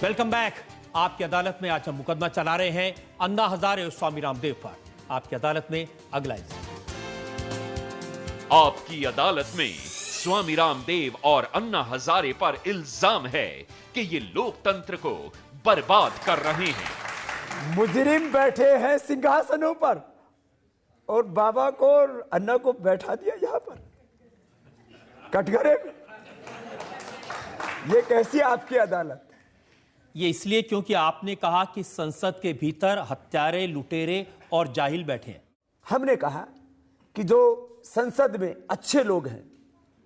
Welcome back. आपकी अदालत में आज हम मुकदमा चला रहे हैं अन्ना हजारे और स्वामी रामदेव पर। आपकी अदालत में अगला आपकी अदालत में स्वामी रामदेव और अन्ना हजारे पर इल्जाम है कि ये लोकतंत्र को बर्बाद कर रहे हैं। मुजरिम बैठे हैं सिंहासनों पर और बाबा को और अन्ना को बैठा दिया यहां पर कटघरे में। ये कैसी आपकी अदालत? ये इसलिए क्योंकि आपने कहा कि संसद के भीतर हत्यारे, लुटेरे और जाहिल बैठे हैं। हमने कहा कि जो संसद में अच्छे लोग हैं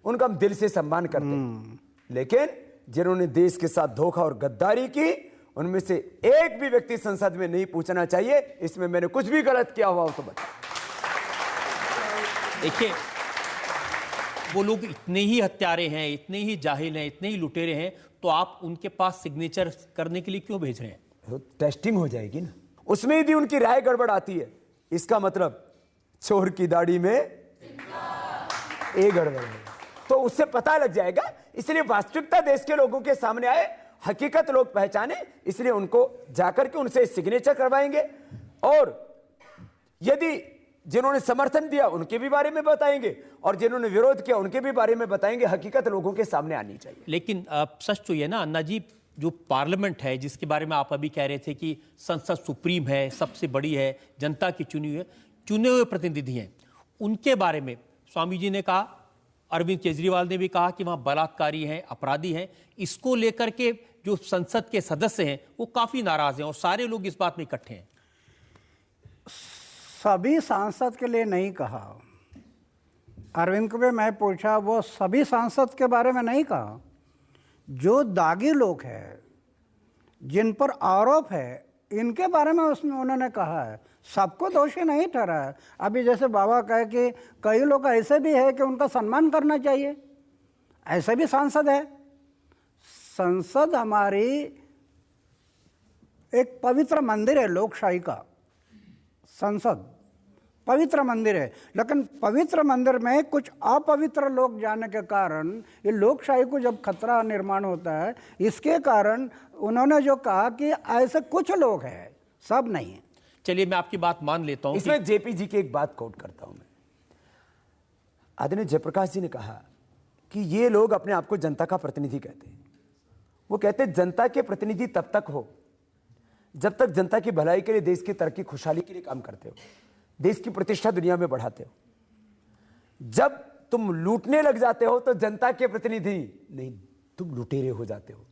उनका हम दिल से सम्मान करते हैं, लेकिन जिन्होंने देश के साथ धोखा और गद्दारी की उनमें से एक भी व्यक्ति संसद में नहीं पूछना चाहिए इसमें मैंने कुछ भी गलत किया हुआ हो तो बता। देखिए, वो लोग इतने ही हत्यारे हैं, इतने ही जाहिल हैं, इतने ही लुटेरे हैं, तो आप उनके पास सिग्नेचर करने के लिए क्यों भेज रहे हैं? तो टेस्टिंग हो जाएगी ना, उसमें यदि उनकी राय गड़बड़ आती है इसका मतलब चोर की दाढ़ी में एक गड़बड़ है, तो उससे पता लग जाएगा। इसलिए वास्तविकता देश के लोगों के सामने आए, हकीकत लोग पहचाने, इसलिए उनको जाकर के उनसे सिग्नेचर करवाएंगे और यदि जिन्होंने समर्थन दिया उनके भी बारे में बताएंगे और जिन्होंने विरोध किया उनके भी बारे में बताएंगे। हकीकत लोगों के सामने आनी चाहिए। लेकिन सच तो ये ना अन्ना जी, जो पार्लियामेंट है जिसके बारे में आप अभी कह रहे थे कि संसद सुप्रीम है, सबसे बड़ी है, जनता की चुने हुए प्रतिनिधि हैं, उनके बारे में स्वामी जी ने कहा, अरविंद केजरीवाल ने भी कहा कि वहां बलात्कारी हैं, अपराधी हैं। इसको लेकर के जो संसद के सदस्य हैं वो काफी नाराज हैं और सारे लोग इस बात में इकट्ठे हैं। सभी सांसद के लिए नहीं कहा। अरविंद को भी मैं पूछा, वो सभी सांसद के बारे में नहीं कहा। जो दागी लोग हैं, जिन पर आरोप है, इनके बारे में उसमें उन्होंने कहा है। सबको दोषी नहीं ठहरा है। अभी जैसे बाबा कहे कि कई लोग ऐसे भी है कि उनका सम्मान करना चाहिए, ऐसे भी सांसद है। संसद हमारी एक पवित्र मंदिर है, लोकशाही का। संसद पवित्र मंदिर है, लेकिन पवित्र मंदिर में कुछ अपवित्र लोग जाने के कारण ये लोकशाही को जब खतरा निर्माण होता है, इसके कारण उन्होंने जो कहा कि ऐसे कुछ लोग हैं, सब नहीं है। चलिए, मैं आपकी बात मान लेता हूं। इसमें जेपी जी की एक बात कोट करता हूं मैं। आदरणीय जयप्रकाश जी ने कहा कि ये लोग अपने आप को जनता का प्रतिनिधि कहते हैं। वो कहते हैं जनता के प्रतिनिधि तब तक हो जब तक जनता की भलाई के लिए, देश की तरक्की खुशहाली के लिए काम करते हो, देश की प्रतिष्ठा दुनिया में बढ़ाते हो। जब तुम लूटने लग जाते हो तो जनता के प्रतिनिधि नहीं, तुम लुटेरे हो जाते हो,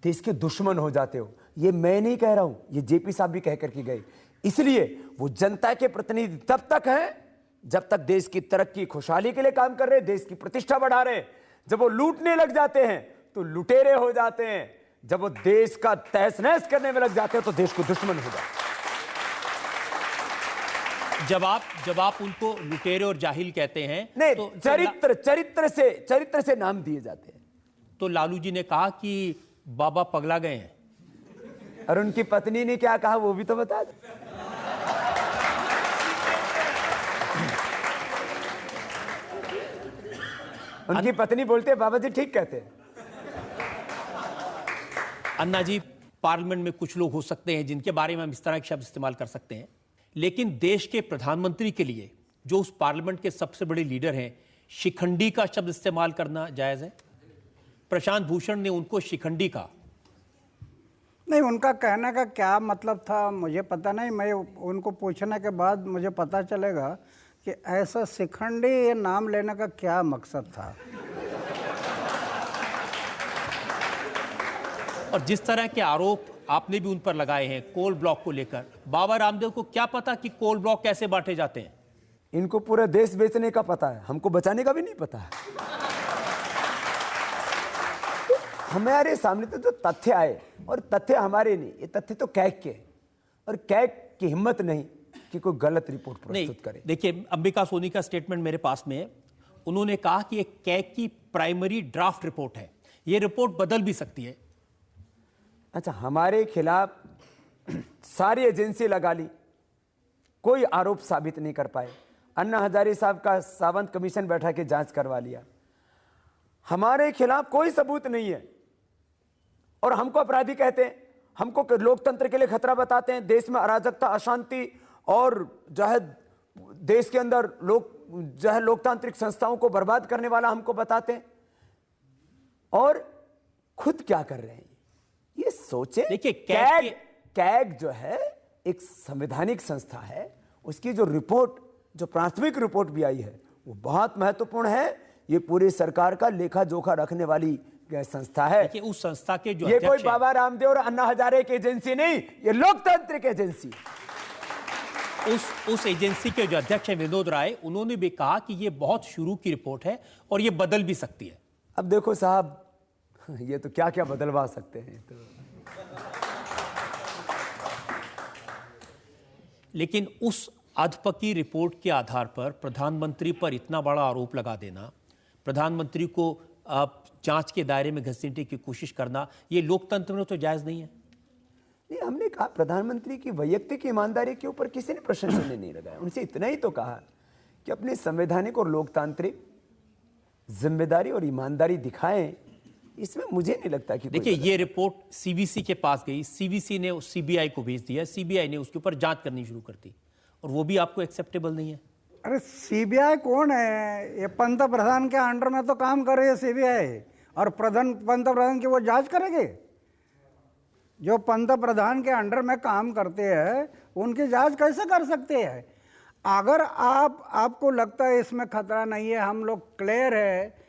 देश के दुश्मन हो जाते हो। ये मैं नहीं कह रहा हूं, ये जेपी साहब भी कह करके गए। इसलिए वो जनता के प्रतिनिधि तब तक हैं जब तक देश की तरक्की खुशहाली के लिए काम कर रहे, देश की प्रतिष्ठा बढ़ा रहे। जब वो लूटने लग जाते हैं तो लुटेरे हो जाते हैं। जब वो देश का तहस नहस करने में लग जाते हैं तो देश को दुश्मन हो जाते हैं। जब आप उनको लुटेरे और जाहिल कहते हैं, नहीं, तो चरित्र से नाम दिए जाते हैं। तो लालू जी ने कहा कि बाबा पगला गए हैं, और उनकी पत्नी ने क्या कहा वो भी तो बता दो। उनकी पत्नी बोलते हैं बाबा जी ठीक कहते हैं। अन्ना जी, पार्लियामेंट में कुछ लोग हो सकते हैं जिनके बारे में हम इस तरह के शब्द इस्तेमाल कर सकते हैं, लेकिन देश के प्रधानमंत्री के लिए जो उस पार्लियामेंट के सबसे बड़े लीडर हैं, शिखंडी का शब्द इस्तेमाल करना जायज है? प्रशांत भूषण ने उनको शिखंडी कहा। नहीं, उनका कहने का क्या मतलब था मुझे पता नहीं। मैं उनको पूछने के बाद मुझे पता चलेगा कि ऐसा शिखंडी ये नाम लेने का क्या मकसद था। और जिस तरह के आरोप आपने भी उन पर लगाए हैं कोल ब्लॉक को लेकर, बाबा रामदेव को क्या पता कि कोल ब्लॉक कैसे बांटे जाते हैं? इनको पूरा देश बेचने का पता है, हमको बचाने का भी नहीं पता है। हमारे सामने तो जो तथ्य आए, और तथ्य हमारे नहीं, ये तथ्य तो कैग के, और कैग की हिम्मत नहीं कि कोई गलत रिपोर्ट प्रस्तुत करे। देखिए, अंबिका सोनी का स्टेटमेंट मेरे पास में है। उन्होंने कहा कि ये कैग की प्राइमरी ड्राफ्ट रिपोर्ट है, ये रिपोर्ट बदल भी सकती है। अच्छा, हमारे खिलाफ सारी एजेंसी लगा ली, कोई आरोप साबित नहीं कर पाए। अन्ना हजारे साहब का सावंत कमीशन बैठा के जांच करवा लिया, हमारे खिलाफ कोई सबूत नहीं है और हमको अपराधी कहते हैं। हमको लोकतंत्र के लिए खतरा बताते हैं, देश में अराजकता, अशांति और जो है देश के अंदर जो है लोकतांत्रिक संस्थाओं को बर्बाद करने वाला हमको बताते हैं, और खुद क्या कर रहे हैं ये सोचे। देखिए, कैग जो है एक संवैधानिक संस्था है, उसकी जो रिपोर्ट, जो प्राथमिक रिपोर्ट भी आई है वो बहुत महत्वपूर्ण है। ये पूरी सरकार का लेखा जोखा रखने वाली संस्था है। देखिए, उस संस्था के जो ये अध्यक्ष कोई हैं, बाबा रामदेव और अन्ना हजारे की एजेंसी नहीं, ये लोकतांत्रिक एजेंसी। उस एजेंसी के जो अध्यक्ष हैं विनोद राय, उन्होंने भी कहा कि ये बहुत शुरू की रिपोर्ट है और ये बदल भी सकती है। अब देखो साहब, ये तो क्या क्या बदलवा सकते हैं तो। लेकिन उस अधपकी रिपोर्ट के आधार पर प्रधानमंत्री पर इतना बड़ा आरोप लगा देना, प्रधानमंत्री को जांच के दायरे में घसीटने की कोशिश करना, ये लोकतंत्र में तो जायज नहीं है। नहीं, हमने कहा प्रधानमंत्री की वैयक्तिक ईमानदारी के ऊपर किसी ने प्रश्न चिन्ह नहीं लगाया। उनसे इतना ही तो कहा कि अपनी संवैधानिक और लोकतांत्रिक जिम्मेदारी और ईमानदारी दिखाएं। इसमें मुझे नहीं लगता कि देखिए, ये रिपोर्ट सीवीसी के पास गई, सीवीसी ने सीबीआई को भेज दिया, सीबीआई ने उसके ऊपर जांच करनी शुरू कर दी, और वो भी आपको एक्सेप्टेबल नहीं है। अरे सीबीआई कौन है? ये पंत प्रधान के अंडर में तो काम कर रही है सीबीआई, और पंत प्रधान की वो जांच करेगी? जो पंत प्रधान के अंडर में काम करते हैं उनकी जांच कैसे कर सकते हैं? अगर आपको लगता है इसमें खतरा नहीं है, हम लोग क्लियर है,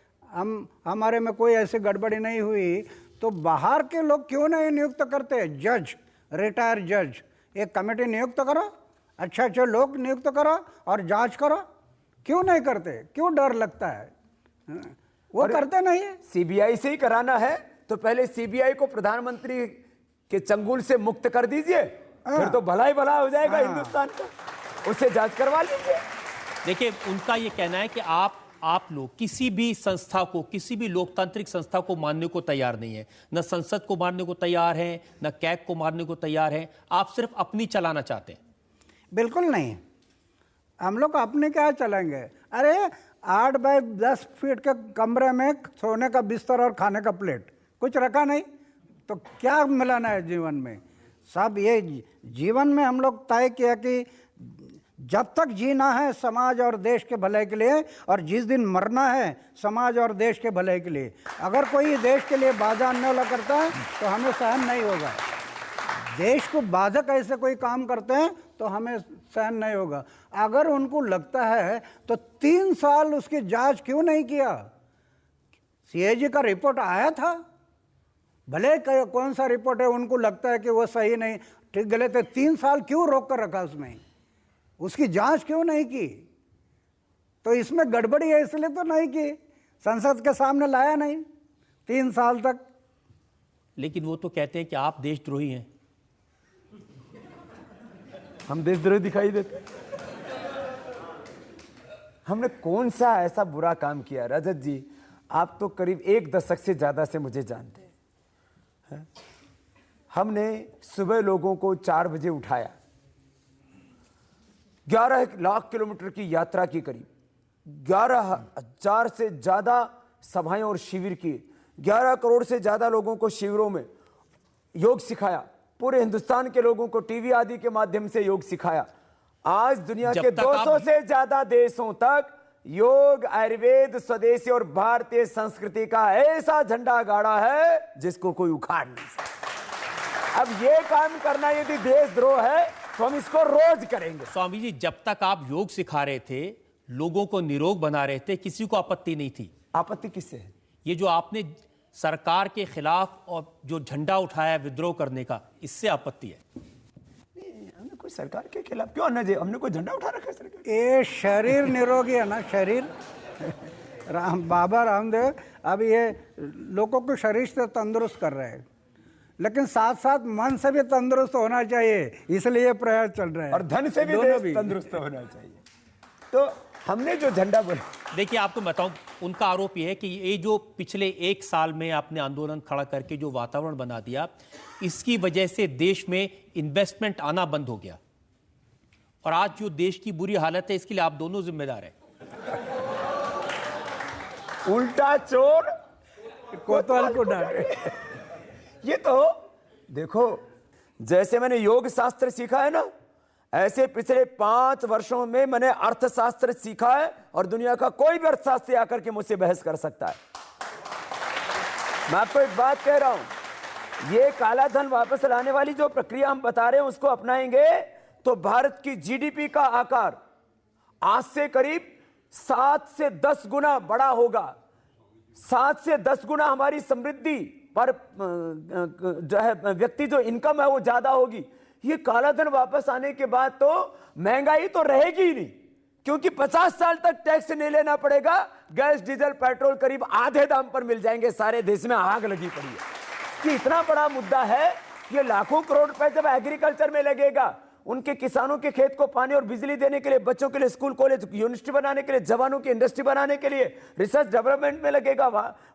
हमारे में कोई ऐसी गड़बड़ी नहीं हुई, तो बाहर के लोग क्यों नहीं नियुक्त करते? जज, रिटायर जज, एक कमेटी नियुक्त करो, अच्छे लोग नियुक्त करो और जांच करो। क्यों नहीं करते? क्यों डर लगता है? वो करते नहीं है। सीबीआई से ही कराना है तो पहले सीबीआई को प्रधानमंत्री के चंगुल से मुक्त कर दीजिए, फिर तो भला ही भला हो जाएगा हिंदुस्तान का, उससे जांच करवा लीजिए। देखिए, उनका ये कहना है कि आप लोग किसी भी संस्था को, किसी भी लोकतांत्रिक संस्था को मानने को तैयार नहीं है, न संसद को मानने को तैयार हैं, न कैग को मानने को तैयार हैं, आप सिर्फ अपनी चलाना चाहते हैं। बिल्कुल नहीं, हम लोग अपने क्या चलेंगे? अरे 8 बाय 10 फीट के कमरे में सोने का बिस्तर और खाने का प्लेट, कुछ रखा नहीं, तो क्या मिलाना है जीवन में? सब ये जीवन में हम लोग तय किया कि जब तक जीना है समाज और देश के भले के लिए, और जिस दिन मरना है समाज और देश के भले के लिए। अगर कोई देश के लिए बाधा आने वाला करता है तो हमें सहन नहीं होगा। देश को बाधक ऐसे कोई काम करते हैं तो हमें सहन नहीं होगा। अगर उनको लगता है तो 3 साल उसकी जांच क्यों नहीं किया? सीएजी का रिपोर्ट आया था, भले कौन सा रिपोर्ट है, उनको लगता है कि वो सही नहीं ठीक गलत है, 3 साल क्यों रोक कर रखा उसमें? उसकी जांच क्यों नहीं की? तो इसमें गड़बड़ी है इसलिए तो नहीं की, संसद के सामने लाया नहीं 3 साल तक। लेकिन वो तो कहते हैं कि आप देशद्रोही हैं। हम देशद्रोही दिखाई देते? हमने कौन सा ऐसा बुरा काम किया? रजत जी, आप तो करीब 1 दशक से ज्यादा से मुझे जानते हैं। हमने सुबह लोगों को 4 बजे उठाया, 11 लाख किलोमीटर की यात्रा की, करीब 11,000 से ज्यादा सभाएं और शिविर किए, 11 करोड़ से ज्यादा लोगों को शिविरों में योग सिखाया, पूरे हिंदुस्तान के लोगों को टीवी आदि के माध्यम से योग सिखाया। आज दुनिया के 200 से ज्यादा देशों तक योग, आयुर्वेद, स्वदेशी और भारतीय संस्कृति का ऐसा झंडा गाड़ा है जिसको कोई उखाड़ नहीं सकता। अब ये काम करना यदि देशद्रोह है तो हम इसको रोज करेंगे। स्वामी जी, जब तक आप योग सिखा रहे थे, लोगों को निरोग बना रहे थे, किसी को आपत्ति नहीं थी। आपत्ति किससे है? ये जो आपने सरकार के खिलाफ और जो झंडा उठाया विद्रोह करने का, इससे आपत्ति है। हमने कोई सरकार के खिलाफ क्यों? अन्ना जी, हमने कोई झंडा उठा रखा है सरकार? ये शरीर निरोगी है ना, शरीर। बाबा रामदेव अब ये लोगों को शरीर से तंदुरुस्त कर रहे हैं, लेकिन साथ साथ मन से भी तंदुरुस्त होना चाहिए, इसलिए ये प्रयास चल रहा है। और धन से भी देश तंदुरुस्त होना चाहिए। तो हमने जो झंडा बोला, देखिए, आपको बताऊं, उनका आरोप यह है कि ये जो पिछले 1 साल में आपने आंदोलन खड़ा करके जो वातावरण बना दिया, इसकी वजह से देश में इन्वेस्टमेंट आना बंद हो गया, और आज जो देश की बुरी हालत है इसके लिए आप दोनों जिम्मेदार हैं। उल्टा चोर कोतवाल को डांटे। ये तो देखो, जैसे मैंने योग शास्त्र सीखा है ना, ऐसे पिछले 5 वर्षों में मैंने अर्थशास्त्र सीखा है, और दुनिया का कोई भी अर्थशास्त्री आकर के मुझसे बहस कर सकता है। मैं आपको एक बात कह रहा हूं, ये काला धन वापस लाने वाली जो प्रक्रिया हम बता रहे हैं उसको अपनाएंगे तो भारत की जीडीपी का आकार आज से करीब 7 से 10 गुना बड़ा होगा। 7 से 10 गुना हमारी समृद्धि पर जो है व्यक्ति जो इनकम है वो ज्यादा होगी। ये काला धन वापस आने के बाद तो महंगाई तो रहेगी ही नहीं, क्योंकि 50 साल तक टैक्स नहीं लेना पड़ेगा। गैस डीजल पेट्रोल करीब आधे दाम पर मिल जाएंगे। सारे देश में आग लगी पड़ी है कि इतना बड़ा मुद्दा है। ये लाखों करोड़ रुपए जब एग्रीकल्चर में लगेगा, उनके किसानों के खेत को पानी और बिजली देने के लिए, बच्चों के लिए स्कूल कॉलेज यूनिवर्सिटी बनाने के लिए, जवानों की इंडस्ट्री बनाने के लिए, रिसर्च डेवलपमेंट में लगेगा,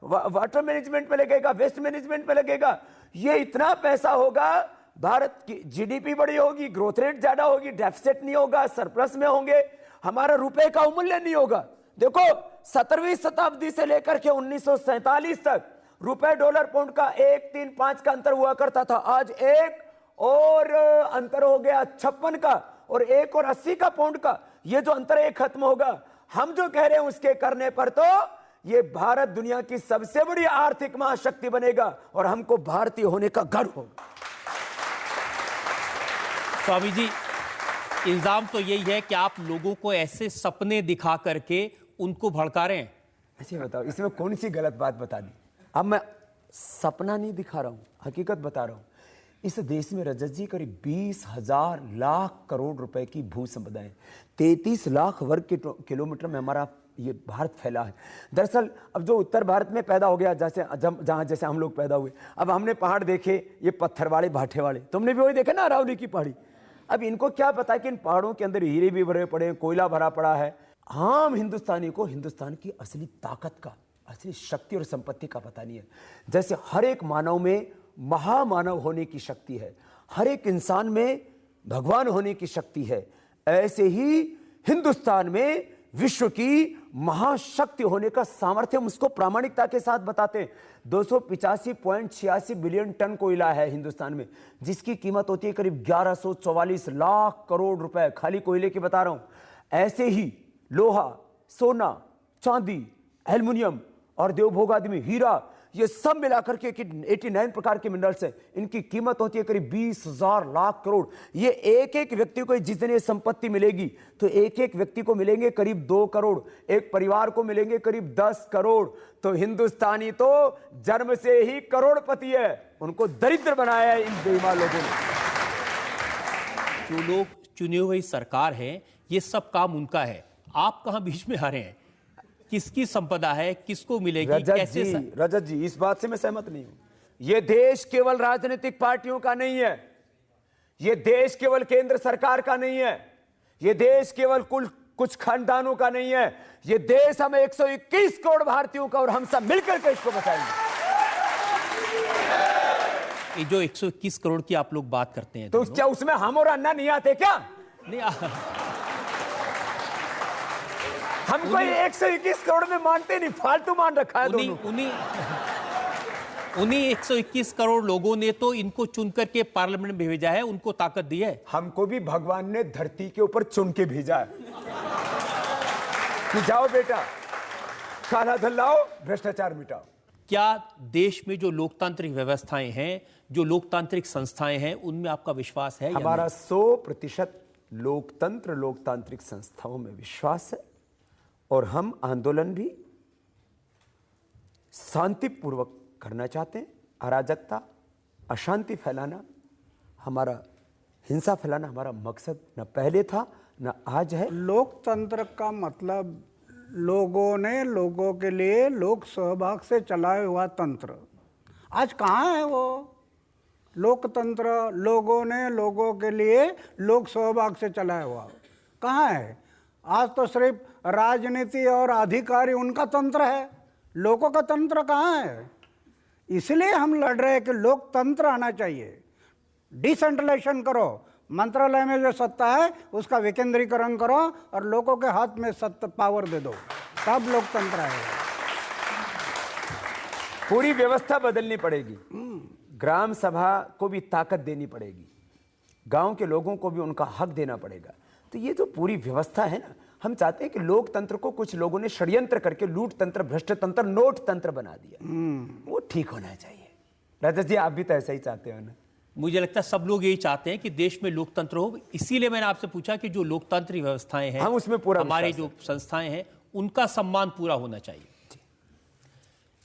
वाटर मैनेजमेंट में लगेगा, वेस्ट मैनेजमेंट में लगेगा। ये इतना पैसा होगा, भारत की जीडीपी बड़ी होगी, ग्रोथ रेट ज्यादा होगी, डेफिसिट नहीं होगा, सरप्लस में होंगे, हमारा रुपए का अवमूल्यन नहीं होगा। देखो 17वीं शताब्दी से लेकर के 1947 तक रुपए डॉलर पाउंड का 1, 3, 5 का अंतर हुआ करता था। आज 1 और अंतर हो गया 56 का, और 1 और 80 का पाउंड का। ये जो अंतर है खत्म होगा। हम जो कह रहे हैं उसके करने पर तो ये भारत दुनिया की सबसे बड़ी आर्थिक महाशक्ति बनेगा, और हमको भारतीय होने का गर्व होगा। स्वामी जी, इल्जाम तो यही है कि आप लोगों को ऐसे सपने दिखा करके उनको भड़का रहे हैं। अच्छा बताओ, इसमें कौन सी गलत बात बता दी? अब मैं सपना नहीं दिखा रहा हूं, हकीकत बता रहा हूं। इस देश में रजत जी करीब 20,000 लाख करोड़ रुपए की भू संपदा है। 33 लाख वर्ग किलोमीटर में हमारा ये भारत फैला है। दरअसल अब जो उत्तर भारत में पैदा हो गया, जहां जैसे हम लोग पैदा हुए, अब हमने पहाड़ देखे, ये पत्थर वाले भाटे वाले, तुमने भी वही देखा ना, अरावली की पहाड़ी। अब इनको क्या पता कि इन पहाड़ों के अंदर हीरे भी भरे पड़े हैं, कोयला भरा पड़ा है। आम हिंदुस्तानी को हिंदुस्तान की असली ताकत का, असली शक्ति और संपत्ति का पता नहीं है। जैसे हर एक मानव में महामानव होने की शक्ति है, हर एक इंसान में भगवान होने की शक्ति है, ऐसे ही हिंदुस्तान में विश्व की महाशक्ति होने का सामर्थ्य हम उसको प्रामाणिकता के साथ बताते हैं। 285.86 बिलियन टन कोयला है हिंदुस्तान में, जिसकी कीमत होती है करीब 1144 लाख करोड़ रुपए, खाली कोयले की बता रहा हूं। ऐसे ही लोहा, सोना, चांदी, एल्युमिनियम और देवभोग आदि में हीरा, ये सब मिलाकर के 89 प्रकार के मिनरल्स हैं। इनकी कीमत होती है करीब 20,000 लाख करोड़। ये एक एक व्यक्ति को जिस दिन ये संपत्ति मिलेगी तो एक एक व्यक्ति को मिलेंगे करीब 2 करोड़, एक परिवार को मिलेंगे करीब 10 करोड़। तो हिंदुस्तानी तो जन्म से ही करोड़पति है, उनको दरिद्र बनाया है इन बेईमान लोगों ने। जो लोग चुने हुए सरकार है, ये सब काम उनका है, आप कहां बीच में आ रहे हैं? किसकी संपदा है, किसको मिलेगी, कैसे? रजत जी, इस बात से मैं सहमत नहीं हूं। यह देश केवल राजनीतिक पार्टियों का नहीं है, यह देश केवल केंद्र सरकार का नहीं है, यह देश केवल कुछ खानदानों का नहीं है, यह देश हम 121 करोड़ भारतीयों का, और हम सब मिलकर के इसको बचाएंगे। ये जो 121 करोड़ की आप लोग बात करते हैं, तो क्या उसमें हम और अन्ना नहीं आते क्या? नहीं हमको 121 करोड़ में मानते नहीं, फालतू मान रखा है दोनों। उन्हीं 121 करोड़ लोगों ने तो इनको चुन करके पार्लियामेंट में भेजा है, उनको ताकत दी है। हमको भी भगवान ने धरती के ऊपर चुन के भेजा है कि जाओ बेटा, काला धन लाओ, भ्रष्टाचार मिटाओ। क्या देश में जो लोकतांत्रिक व्यवस्थाएं हैं, जो लोकतांत्रिक संस्थाएं हैं, उनमें आपका विश्वास है? हमारा 100% लोकतांत्रिक संस्थाओं में विश्वास है, और हम आंदोलन भी शांतिपूर्वक करना चाहते हैं। अराजकता, अशांति फैलाना, हमारा हिंसा फैलाना हमारा मकसद न पहले था न आज है। लोकतंत्र का मतलब लोगों ने लोगों के लिए लोक सहभाग से चलाया हुआ तंत्र। आज कहाँ है वो लोकतंत्र? लोगों ने लोगों के लिए लोक सहभाग से चलाया हुआ कहाँ है? आज तो सिर्फ राजनीति और अधिकारी उनका तंत्र है, लोगों का तंत्र कहाँ है? इसलिए हम लड़ रहे हैं कि लोकतंत्र आना चाहिए। डिसेंट्रलाइजेशन करो, मंत्रालय में जो सत्ता है उसका विकेंद्रीकरण करो और लोगों के हाथ में सत्ता पावर दे दो, तब लोकतंत्र आएगा। पूरी व्यवस्था बदलनी पड़ेगी, ग्राम सभा को भी ताकत देनी पड़ेगी। गांव के लोगों को भी उनका हक देना पड़ेगा। तो ये जो पूरी व्यवस्था है ना, हम चाहते हैं कि लोकतंत्र को कुछ लोगों ने षड्यंत्र करके लूट तंत्र, भ्रष्ट तंत्र, नोट तंत्र बना दिया। वो ठीक होना चाहिए। राजा जी, आप भी तो ऐसा ही चाहते हो ना? मुझे लगता है सब लोग यही चाहते हैं कि देश में लोकतंत्र हो। इसीलिए मैंने आपसे पूछा कि जो लोकतांत्रिक व्यवस्थाएं हैं, हम उसमें पूरा हमारे विश्वास जो संस्थाएं हैं, उनका सम्मान पूरा होना चाहिए।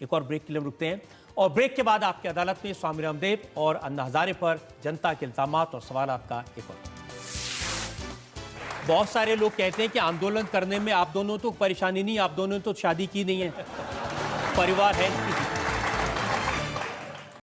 एक और ब्रेक के लिए हम रुकते हैं और ब्रेक के बाद आपकी अदालत में स्वामी रामदेव और अन्ना हजारे पर जनता के इल्जामात और सवालात का एक और। बहुत सारे लोग कहते हैं कि आंदोलन करने में आप दोनों तो परेशानी नहीं, आप दोनों ने तो शादी की नहीं है, परिवार है।